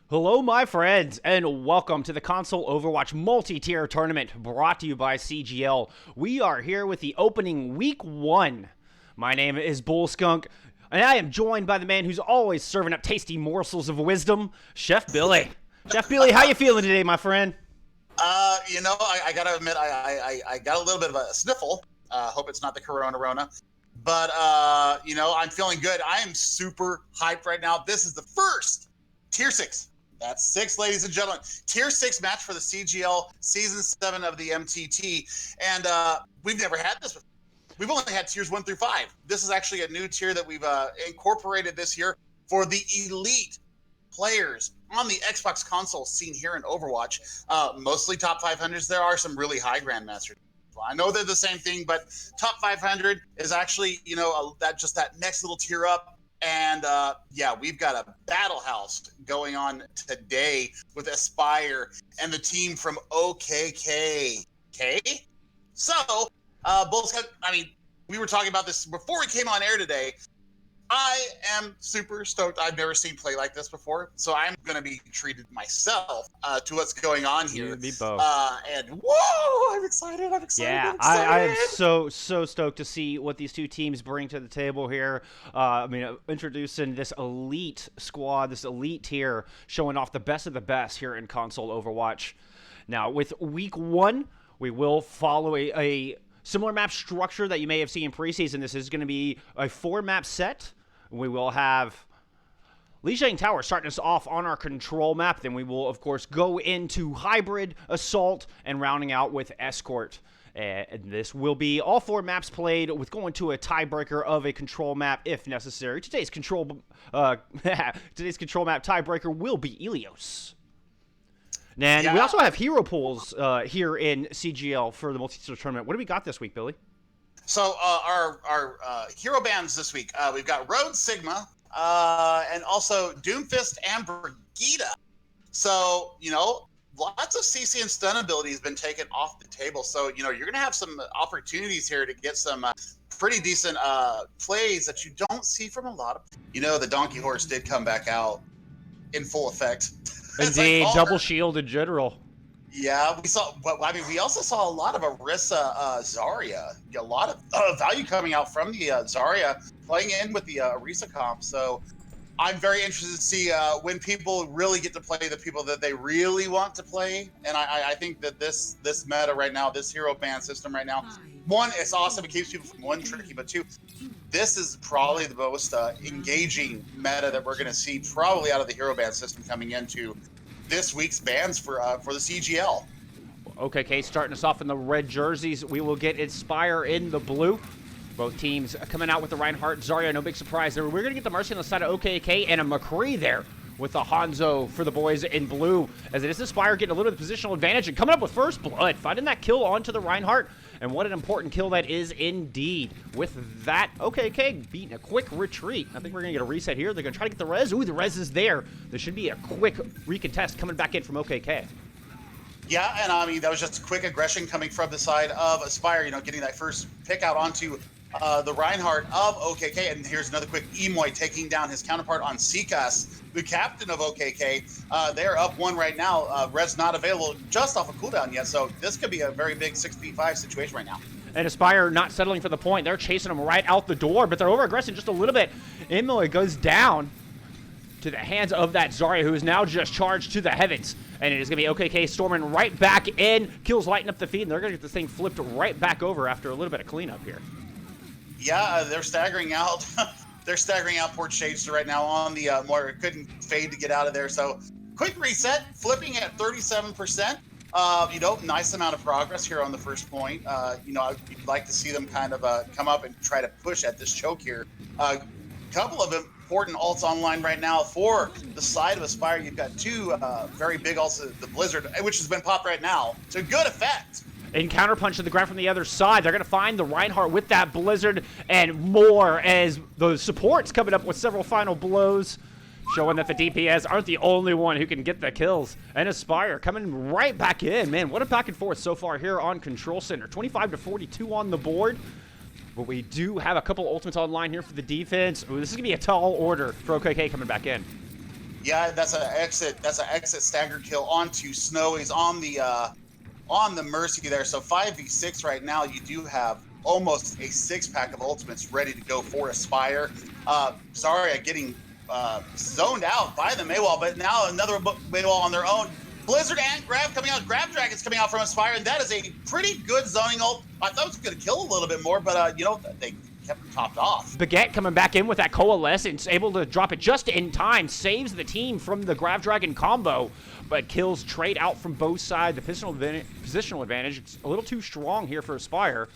Hello, my friends, and welcome to the Console Overwatch multi-tier tournament brought to you by CGL. We are here with the opening week 1. My name is Bullskunk, and I am joined by the man who's always serving up tasty morsels of wisdom, Chef Billy. Chef Billy, how you feeling today, my friend? I gotta admit, I got a little bit of a sniffle. Hope it's not the Corona. But, I'm feeling good. I am super hyped right now. This is the first Tier 6. That's 6, ladies and gentlemen. Tier 6 match for the CGL Season 7 of the MTT. And we've never had this before. We've only had Tiers 1 through 5. This is actually a new tier that we've incorporated this year for the elite players on the Xbox console scene here in Overwatch. Mostly top 500s. There are some really high Grandmasters. I know they're the same thing, but top 500 is actually, that next little tier up. And we've got a battle house going on today with Aspire and the team from OKK. Okay? So, Bulls, we were talking about this before we came on air today. I am super stoked. I've never seen play like this before, so I'm going to be treated myself to what's going on here. Me both. And whoa, I'm excited. Yeah, I am so stoked to see what these two teams bring to the table here. Introducing this elite squad, this elite tier, showing off the best of the best here in console Overwatch. Now, with week 1, we will follow a similar map structure that you may have seen in preseason. This is going to be a 4-map set. We will have Lijiang Tower starting us off on our control map. Then we will, of course, go into Hybrid, Assault, and rounding out with Escort. And this will be all 4 maps played with going to a tiebreaker of a control map if necessary. Today's control map tiebreaker will be Ilios. And we also have hero pools here in CGL for the multi-tier tournament. What do we got this week, Billy? So our hero bands this week, we've got Road Sigma and also Doomfist and Brigida. So, lots of CC and stun ability has been taken off the table. So, you're going to have some opportunities here to get some pretty decent plays that you don't see from a lot of... the Donkey Horse did come back out in full effect. Indeed, double shield in general. Yeah, we also saw a lot of Orisa Zarya. A lot of value coming out from the Zarya playing in with the Orisa comp. So I'm very interested to see when people really get to play the people that they really want to play. And I think that this meta right now, this hero ban system right now, 1, it's awesome. It keeps people from 1 tricky, but 2, this is probably the most engaging meta that we're going to see probably out of the hero ban system coming into this week's bans for the CGL. OKK starting us off in the red jerseys. We will get Inspire in the blue. Both teams coming out with the Reinhardt, Zarya, no big surprise there. We're going to get the Mercy on the side of OKK and a McCree there with the Hanzo for the boys in blue. As it is Inspire getting a little bit of positional advantage and coming up with first blood, finding that kill onto the Reinhardt. And what an important kill that is indeed. With that, OKK beating a quick retreat. I think we're going to get a reset here. They're going to try to get the res. Ooh, the res is there. There should be a quick recontest coming back in from OKK. Yeah, and that was just a quick aggression coming from the side of Aspire, getting that first pick out onto the Reinhardt of OKK. And here's another quick Emoy taking down his counterpart on CCAS, the captain of OKK. They're up 1 right now. Res not available just off a cooldown yet, so this could be a very big 6v5 situation right now. And Aspire not settling for the point. They're chasing them right out the door, but they're over-aggressing just a little bit. Emoy goes down to the hands of that Zarya, who is now just charged to the heavens. And it is going to be OKK storming right back in. Kills lighting up the feed, and they're going to get this thing flipped right back over after a little bit of cleanup here. Yeah, they're staggering out. They're staggering out Port Shadester right now on the more couldn't fade to get out of there. So quick reset, flipping at 37%. Nice amount of progress here on the first point. I'd like to see them kind of come up and try to push at this choke here. Couple of important ults online right now for the side of Aspire. You've got 2 very big ults, the Blizzard, which has been popped right now to good effect. And counterpunch to the ground from the other side. They're going to find the Reinhardt with that Blizzard and more as the support's coming up with several final blows, showing that the DPS aren't the only one who can get the kills. And Aspire coming right back in. Man, what a back and forth so far here on Control Center. 25-42 on the board. But we do have a couple ultimates online here for the defense. Ooh, this is going to be a tall order for OKK coming back in. Yeah, that's an exit. That's an exit stagger kill onto Snowy's on the Mercy there. So 5v6 right now. You do have almost a 6-pack of ultimates ready to go for Aspire. Zarya getting zoned out by the Maywall, but now another Maywall on their own. Blizzard and Grab coming out. Grab Dragon's coming out from Aspire, and that is a pretty good zoning ult. I thought it was going to kill a little bit more, but you know, they kept him topped off. Baguette coming back in with that Coalescence, able to drop it just in time, saves the team from the Grab Dragon combo, but kills trade out from both sides. The positional advantage, it's a little too strong here for Aspire.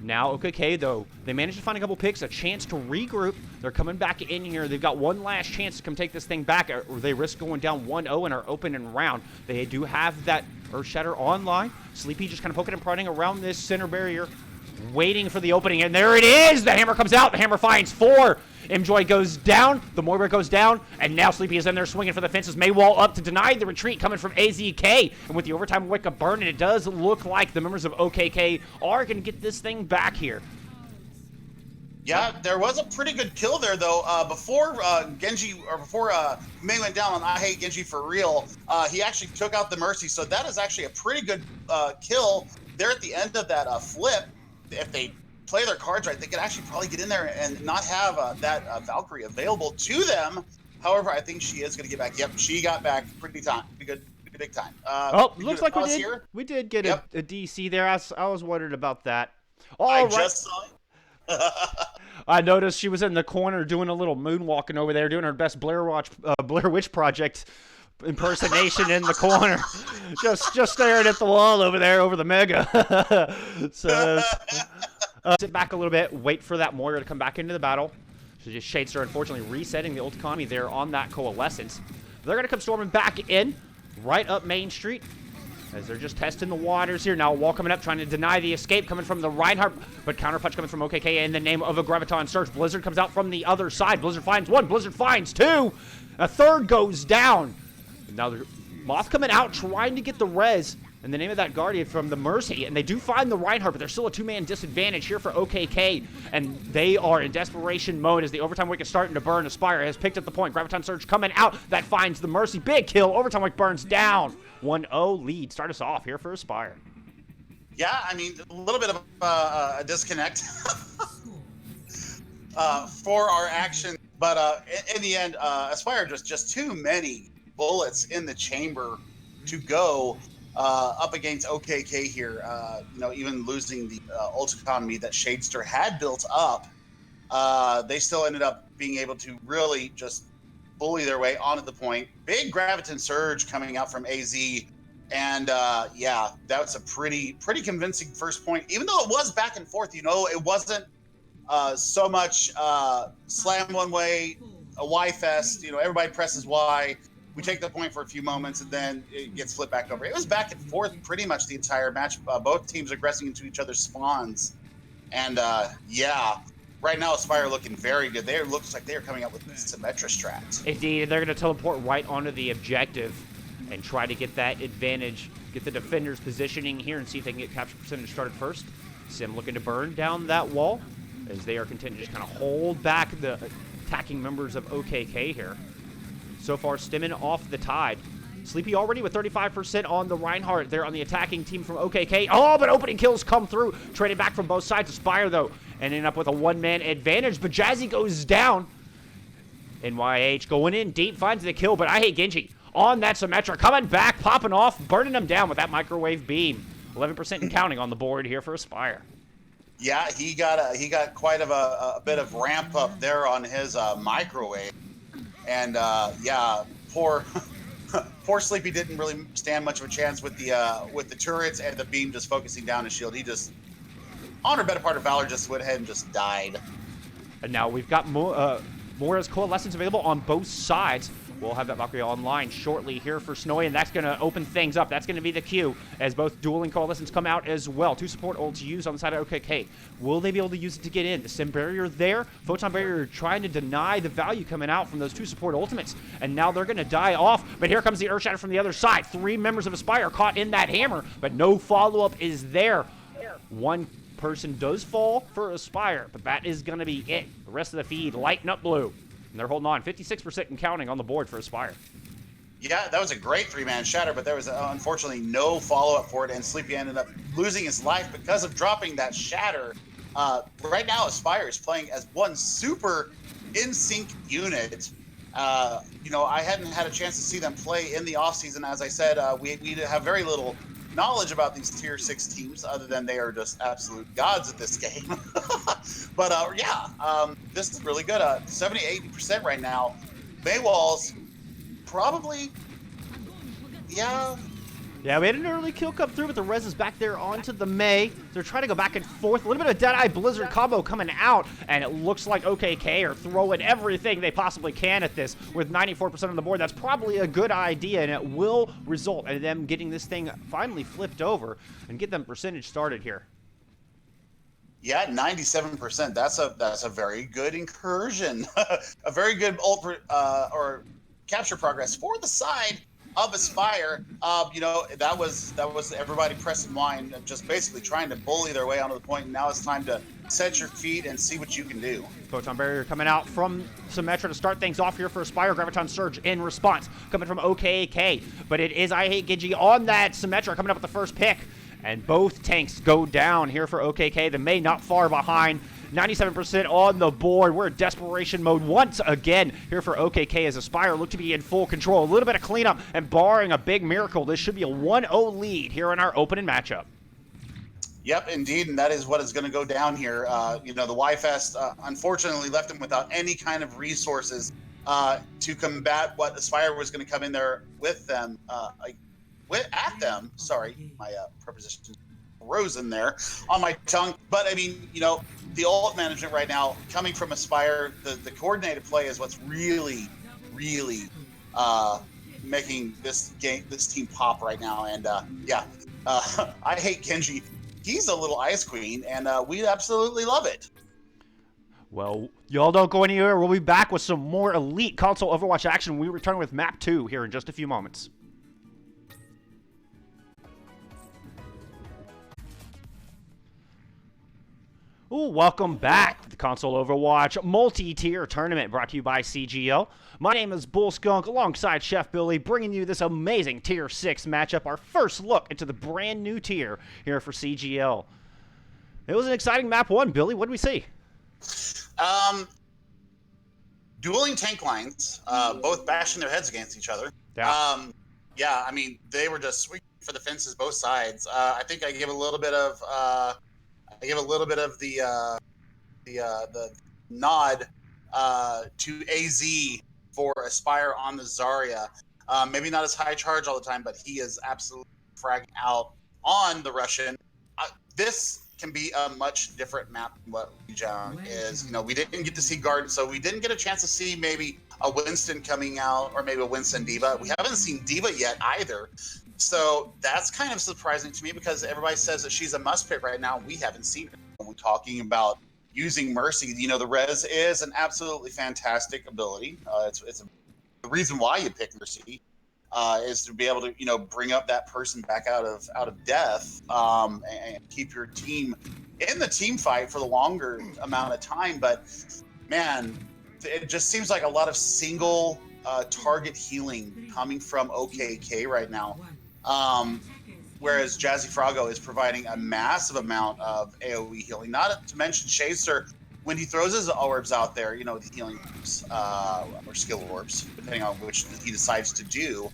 Now OKK, though, they managed to find a couple picks, a chance to regroup. They're coming back in here. They've got one last chance to come take this thing back, or they risk going down 1-0 and are open and round. They do have that Earthshatter online. Sleepy just kind of poking and prodding around this center barrier, waiting for the opening, and there it is! The hammer comes out, the hammer finds 4. Mjoy goes down, the Moira goes down, and now Sleepy is in there swinging for the fences. Maywall up to deny the retreat coming from AZK, and with the overtime wake up burn, it does look like the members of OKK are going to get this thing back here. Yeah, there was a pretty good kill there, though. Before Genji, or before Mei went down on I Hate Genji for real, he actually took out the Mercy, so that is actually a pretty good kill there at the end of that flip. If they play their cards right, they could actually probably get in there and not have that Valkyrie available to them. However, I think she is going to get back. Yep, she got back pretty good, big time. Looks like we did get a DC there. I was worried about that. Just saw it. I noticed she was in the corner doing a little moonwalking over there, doing her best Blair Witch Project impersonation in the corner, just staring at the wall over there over the mega. So sit back a little bit, wait for that Moira to come back into the battle. So just Shadester unfortunately resetting the ult economy there on that Coalescence. They're gonna come storming back in right up Main Street as they're just testing the waters here. Now wall coming up, trying to deny the escape coming from the Reinhardt, but counter punch coming from OKK in the name of a Graviton Surge. Blizzard comes out from the other side. Blizzard finds 1, Blizzard finds 2, a third goes down. Now the Moth coming out, trying to get the res in the name of that Guardian from the Mercy, and they do find the Reinhardt, but there's still a 2-man disadvantage here for OKK, and they are in desperation mode as the overtime wake is starting to burn. Aspire has picked up the point. Graviton Surge coming out, that finds the Mercy. Big kill, overtime wake burns down. 1-0 lead. Start us off here for Aspire. Yeah, I mean, a little bit of a disconnect for our action, but in the end, Aspire just too many bullets in the chamber to go up against OKK here. You know, even losing the ult economy that Shadester had built up, they still ended up being able to really just bully their way onto the point. Big Graviton Surge coming out from AZ, and yeah, that's a pretty convincing first point. Even though it was back and forth, you know, it wasn't so much slam one way, a Y fest. You know, everybody presses Y. We take the point for a few moments, and then it gets flipped back over. It was back and forth pretty much the entire match. Both teams aggressing into each other's spawns. And, yeah, right now Aspire looking very good. They looks like they're coming up with Symmetra strats. Indeed, they're going to teleport right onto the objective and try to get that advantage, get the defenders positioning here and see if they can get capture percentage started first. Sim looking to burn down that wall as they are content to just kind of hold back the attacking members of OKK here. So far, stemming off the tide. Sleepy already with 35% on the Reinhardt there on the attacking team from OKK. Oh, but opening kills come through. Trading back from both sides. Aspire, though, ending up with a 1-man advantage. But Jazzy goes down. NYH going in deep, finds the kill, but I Hate Genji on that Symmetra. Coming back, popping off, burning them down with that microwave beam. 11% and counting on the board here for Aspire. Yeah, he got quite of a bit of ramp up there on his microwave. And yeah, poor Sleepy didn't really stand much of a chance with the turrets and the beam just focusing down his shield. He just, on her better part of Valor, just went ahead and just died. And now we've got Moira's Coalescence available on both sides. We'll have that Valkyrie online shortly here for Snowy, and that's going to open things up. That's going to be the cue as both dueling Coalescence come out as well. 2 support ults used on the side of OKK. Will they be able to use it to get in? The Sim Barrier there. Photon Barrier trying to deny the value coming out from those 2 support ultimates. And now they're going to die off. But here comes the Earthshatter from the other side. 3 members of Aspire caught in that hammer, but no follow-up is there. 1 person does fall for Aspire, but that is going to be it. The rest of the feed lighting up blue. And they're holding on. 56% and counting on the board for Aspire. Yeah, that was a great 3-man shatter, but there was unfortunately no follow-up for it, and Sleepy ended up losing his life because of dropping that shatter. Right now, Aspire is playing as one super in-sync unit. I hadn't had a chance to see them play in the offseason. As I said, we have very little knowledge about these tier 6 teams other than they are just absolute gods at this game. But this is really good. 70-80% right now. Maywall's probably, yeah. Yeah, we had an early kill come through, but the res is back there onto the May. They're trying to go back and forth. A little bit of Deadeye Blizzard combo coming out, and it looks like OKK are throwing everything they possibly can at this with 94% on the board. That's probably a good idea, and it will result in them getting this thing finally flipped over and get them percentage started here. Yeah, 97%. That's a very good incursion. A very good ult or capture progress for the side of Aspire. That was everybody pressing line, just basically trying to bully their way onto the point, and now it's time to set your feet and see what you can do. Photon Barrier coming out from Symmetra to start things off here for Aspire. Graviton Surge in response coming from OKK, but it is I Hate Genji on that Symmetra coming up with the first pick, and both tanks go down here for OKK. The May not far behind. 97% on the board. We're in desperation mode once again here for OKK as Aspire look to be in full control. A little bit of cleanup, and barring a big miracle, this should be a 1-0 lead here in our opening matchup. Yep, indeed, and that is what is going to go down here. The Y-Fest unfortunately left them without any kind of resources to combat what Aspire was going to come in there with them. Sorry, my preposition rose in there on my tongue. But I mean, the ult management right now coming from Aspire, the coordinated play is what's really, really making this team pop right now. And I Hate Genji. He's a little Ice Queen, and we absolutely love it. Well, y'all don't go anywhere. We'll be back with some more elite console Overwatch action. We return with Map 2 here in just a few moments. Ooh, welcome back to the Console Overwatch multi-tier tournament brought to you by CGL. My name is Bull Skunk alongside Chef Billy, bringing you this amazing Tier 6 matchup, our first look into the brand new tier here for CGL. It was an exciting map 1, Billy. What did we see? Dueling tank lines, both bashing their heads against each other. Yeah. I mean, they were just swinging for the fences both sides. I think I gave a little bit of the nod to AZ for Aspire on the Zarya. Maybe not as high charge all the time, but he is absolutely fragging out on the Russian. This can be a much different map than what Lijiang is. We didn't get to see Garden, so we didn't get a chance to see maybe a Winston coming out or maybe a Winston Diva. We haven't seen Diva yet either. So that's kind of surprising to me because everybody says that she's a must pick right now. We haven't seen her. When we're talking about using Mercy, the res is an absolutely fantastic ability. It's the reason why you pick Mercy is to be able to bring up that person back out of death and keep your team in the team fight for the longer amount of time. But man, it just seems like a lot of single target healing coming from OKK right now. Whereas Jazzy Froggo is providing a massive amount of AoE healing. Not to mention Chaser, when he throws his orbs out there, the healing orbs, or skill orbs, depending on which he decides to do,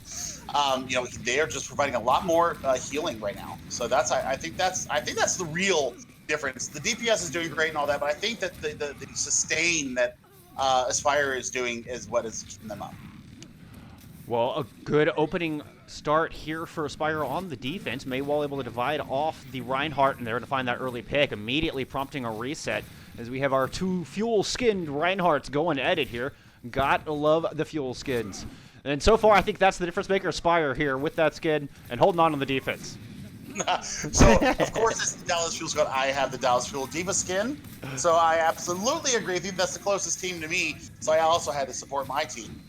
they are just providing a lot more healing right now. So I think that's the real difference. The DPS is doing great and all that, but I think that the sustain that Aspire is doing is what is keeping them up. Well, a good opening start here for Aspire on the defense. Maywall able to divide off the Reinhardt, and they're to find that early pick, immediately prompting a reset as we have our two fuel-skinned Reinhardts going at it here. Gotta love the fuel skins. And so far, I think that's the difference maker. Aspire here with that skin and holding on the defense. So, of course, it's the Dallas Fuel squad. I have the Dallas Fuel Diva skin. So I absolutely agree with you. That's the closest team to me. So I also had to support my team.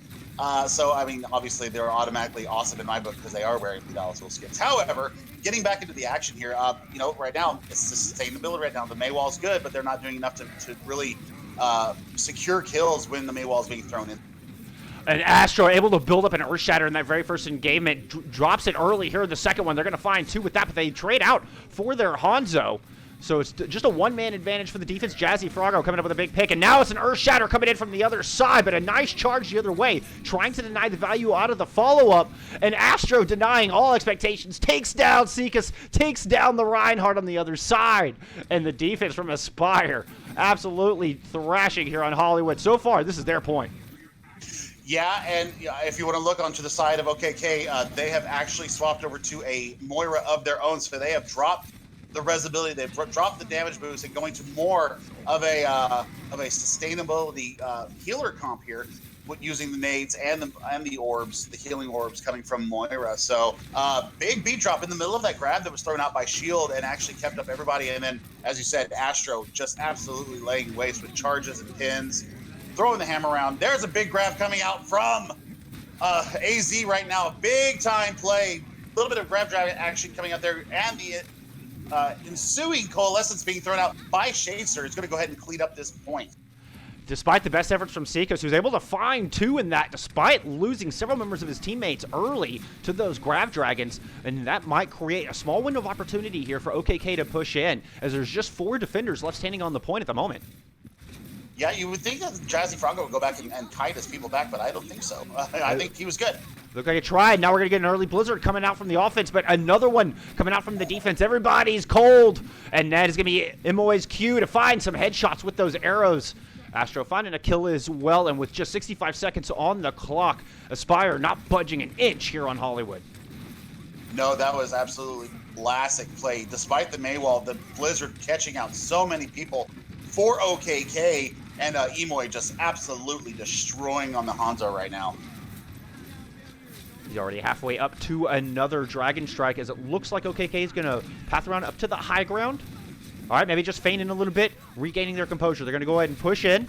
So, I mean, obviously, they're automatically awesome in my book because they are wearing the Dallas Fuel skins. However, getting back into the action here, right now, it's the sustainability right now. The Maywall's good, but they're not doing enough to really secure kills when the Maywall is being thrown in. And Astro able to build up an Earth Shatter in that very first engagement, drops it early here in the second one. They're going to find 2 with that, but they trade out for their Hanzo. So it's just a one-man advantage for the defense. Jazzy Froggo coming up with a big pick, and now it's an Earth Shatter coming in from the other side, but a nice charge the other way, trying to deny the value out of the follow-up, and Astro denying all expectations, takes down Seekus, takes down the Reinhardt on the other side, and the defense from Aspire absolutely thrashing here on Hollywood. So far, this is their point. Yeah, and if you want to look onto the side of OKK, they have actually swapped over to a Moira of their own, so they have dropped the resilibility, they've dropped the damage boost and going to more of a sustainability healer comp here, using the nades and the orbs, the healing orbs coming from Moira. So big beat drop in the middle of that grab that was thrown out by Shield and actually kept up everybody. And then, as you said, Astro just absolutely laying waste with charges and pins, throwing the hammer around. There's a big grab coming out from AZ right now, a big time play, a little bit of grab drag action coming out there, and the ensuing coalescence being thrown out by Shadester is going to go ahead and clean up this point. Despite the best efforts from Seekus, who's able to find 2 in that, despite losing several members of his teammates early to those Grav Dragons, and that might create a small window of opportunity here for OKK to push in, as there's just 4 defenders left standing on the point at the moment. Yeah, you would think that Jazzy Froggo would go back and kite his people back, but I don't think so. I think he was good. Looked like it tried. Now we're going to get an early Blizzard coming out from the offense, but another one coming out from the defense. Everybody's cold, and that is going to be Imoy's cue to find some headshots with those arrows. Astro finding a kill as well, and with just 65 seconds on the clock, Aspire not budging an inch here on Hollywood. No, that was absolutely classic play. Despite the Maywall, the Blizzard catching out so many people for OKK, and Imoy just absolutely destroying on the Hanzo right now. He's already halfway up to another Dragon Strike, as it looks like OKK is going to path around up to the high ground. All right, maybe just feigning a little bit, regaining their composure. They're going to go ahead and push in.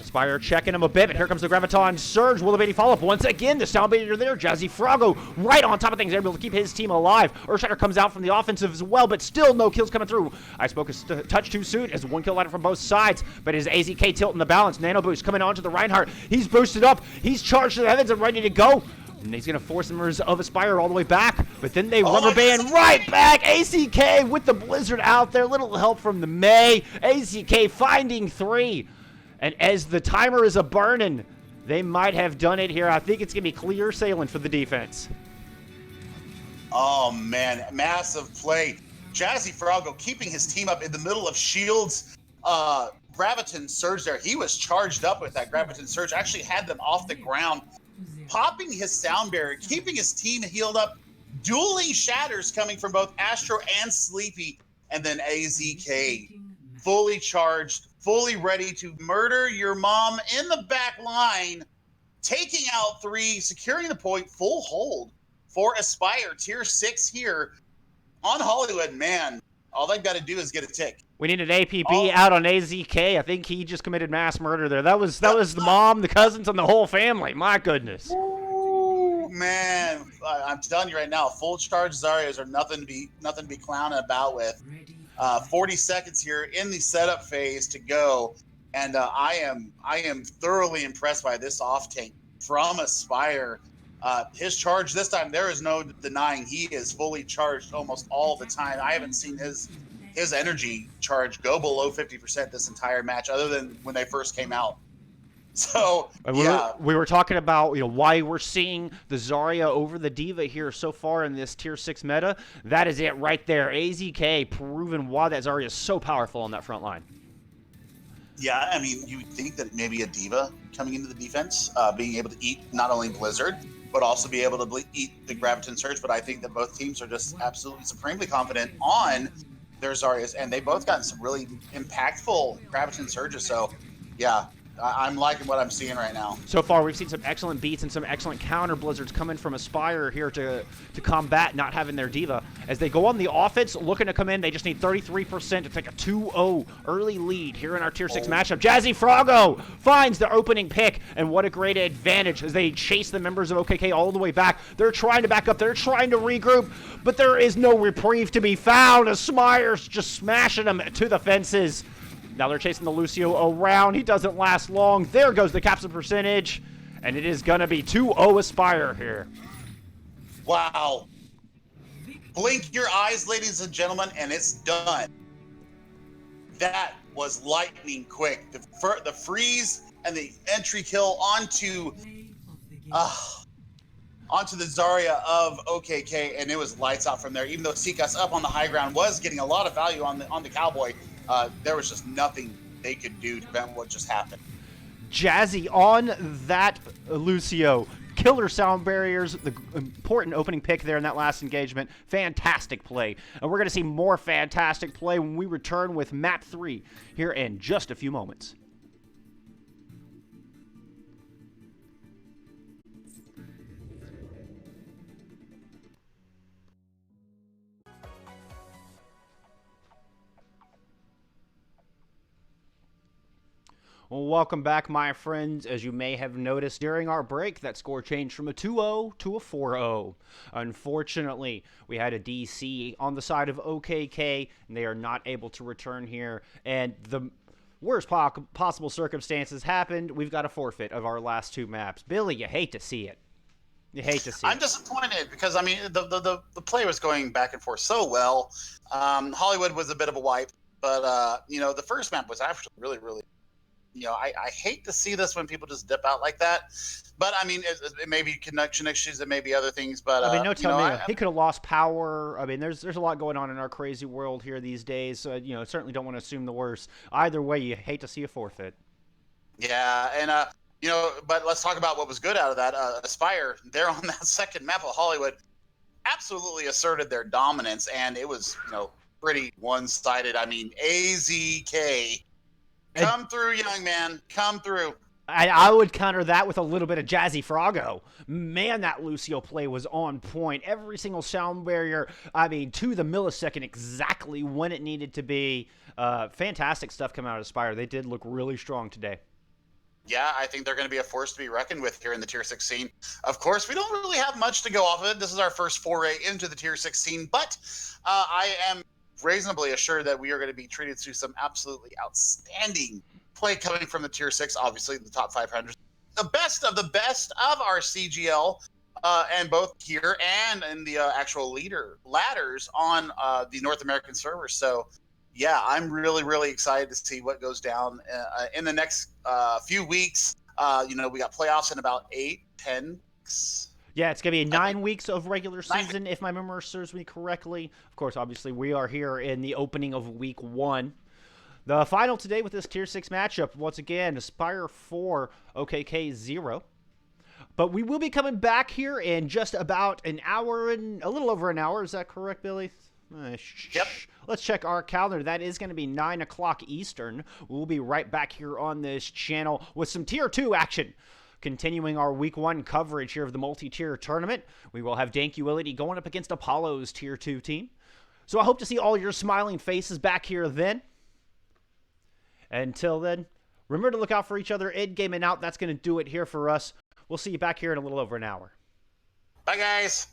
Aspire checking him a bit, but here comes the Graviton Surge. Will there be any follow-up? Once again, the Soundbaiter there. Jazzy Froggo right on top of things, able to keep his team alive. Earthshatter comes out from the offensive as well, but still no kills coming through. I spoke a touch too soon as 1 kill ladder from both sides, but his AZK tilting the balance. Nano Boost coming onto the Reinhardt. He's boosted up. He's charged to the heavens and ready to go. And he's going to force the members of Aspire all the way back, but then they rubber band right back. AZK with the Blizzard out there. Little help from the May. AZK finding 3. And as the timer is a-burning, they might have done it here. I think it's going to be clear sailing for the defense. Oh, man. Massive play. Jazzy Froggo keeping his team up in the middle of Shield's Graviton Surge there. He was charged up with that Graviton Surge. Actually had them off the ground. Popping his sound barrier, keeping his team healed up. Dueling shatters coming from both Astro and Sleepy. And then AZK fully charged, fully ready to murder your mom in the back line, taking out 3, securing the point, full hold for Aspire, tier 6 here on Hollywood. Man, all they've got to do is get a tick. We need an APB out on AZK. I think he just committed mass murder there. That was the mom, the cousins, and the whole family. My goodness. Ooh, man, I'm telling you right now, full charge Zaryas are nothing to be clowning about with. 40 seconds here in the setup phase to go, and I am thoroughly impressed by this off tank from Aspire. His charge this time, there is no denying he is fully charged almost all the time. I haven't seen his energy charge go below 50% this entire match, other than when they first came out. So we were talking about why we're seeing the Zarya over the D.Va here so far in this tier 6 meta. That is it right there. AZK proving why that Zarya is so powerful on that front line. Yeah, I mean, you would think that maybe a D.Va coming into the defense, being able to eat not only Blizzard, but also be able to eat the Graviton Surge. But I think that both teams are just absolutely supremely confident on their Zaryas, and they both gotten some really impactful Graviton Surges. So, yeah, I'm liking what I'm seeing right now. So far, we've seen some excellent beats and some excellent counter Blizzards coming from Aspire here to combat not having their D.Va. As they go on the offense, looking to come in, they just need 33% to take a 2-0 early lead here in our Tier 6 matchup. Jazzy Froggo finds the opening pick, and what a great advantage as they chase the members of OKK all the way back. They're trying to back up, they're trying to regroup, but there is no reprieve to be found. Aspire's just smashing them to the fences. Now they're chasing the Lucio around. He doesn't last long. There goes the capture percentage. And it is going to be 2-0 Aspire here. Wow. Blink your eyes, ladies and gentlemen, and it's done. That was lightning quick. The freeze and the entry kill onto the Zarya of OKK, and it was lights out from there. Even though Seakas up on the high ground was getting a lot of value on the Cowboy, there was just nothing they could do to prevent what just happened. Jazzy on that Lucio. Killer sound barriers, the important opening pick there in that last engagement. Fantastic play. And we're going to see more fantastic play when we return with Map 3 here in just a few moments. Well, welcome back, my friends. As you may have noticed during our break, that score changed from a 2-0 to a 4-0. Unfortunately, we had a DC on the side of OKK, and they are not able to return here. And the worst possible circumstances happened. We've got a forfeit of our last two maps. Billy, you hate to see it. You hate to see I'm it. disappointed because, I mean, the play was going back and forth so well. Hollywood was a bit of a wipe, but, the first map was actually really, really, I hate to see this when people just dip out like that. But, I mean, it may be connection issues, it may be other things. But, I mean, no telling me. He could have lost power. I mean, there's a lot going on in our crazy world here these days. So, certainly don't want to assume the worst. Either way, you hate to see a forfeit. Yeah, and, but let's talk about what was good out of that. Aspire, they're on that second map of Hollywood, absolutely asserted their dominance, and it was, pretty one-sided. I mean, AZK. Come through, young man. Come through. I would counter that with a little bit of Jazzy Froggo. Man, that Lucio play was on point. Every single sound barrier, I mean, to the millisecond, exactly when it needed to be. Fantastic stuff coming out of Aspire. They did look really strong today. Yeah, I think they're going to be a force to be reckoned with here in the Tier 6 scene. Of course, we don't really have much to go off of it. This is our first foray into the Tier 6 scene, but I am reasonably assured that we are going to be treated to some absolutely outstanding play coming from the Tier 6, obviously the top 500. The best of our CGL, and both here and in the actual ladders on the North American servers. So, yeah, I'm really, really excited to see what goes down in the next few weeks. We got playoffs in about 8-10 weeks. Yeah, it's going to be 9 weeks of regular season, if my memory serves me correctly. Of course, obviously, we are here in the opening of Week 1. The final today with this Tier 6 matchup, once again, Aspire 4, OKK 0. But we will be coming back here in just about an hour and a little over an hour. Is that correct, Billy? Yep. Let's check our calendar. That is going to be 9 o'clock Eastern. We'll be right back here on this channel with some Tier 2 action. Continuing our Week 1 coverage here of the multi-tier tournament, we will have Dankuility going up against Apollo's Tier 2 team. So I hope to see all your smiling faces back here then. Until then, remember to look out for each other in-game and out. That's going to do it here for us. We'll see you back here in a little over an hour. Bye, guys.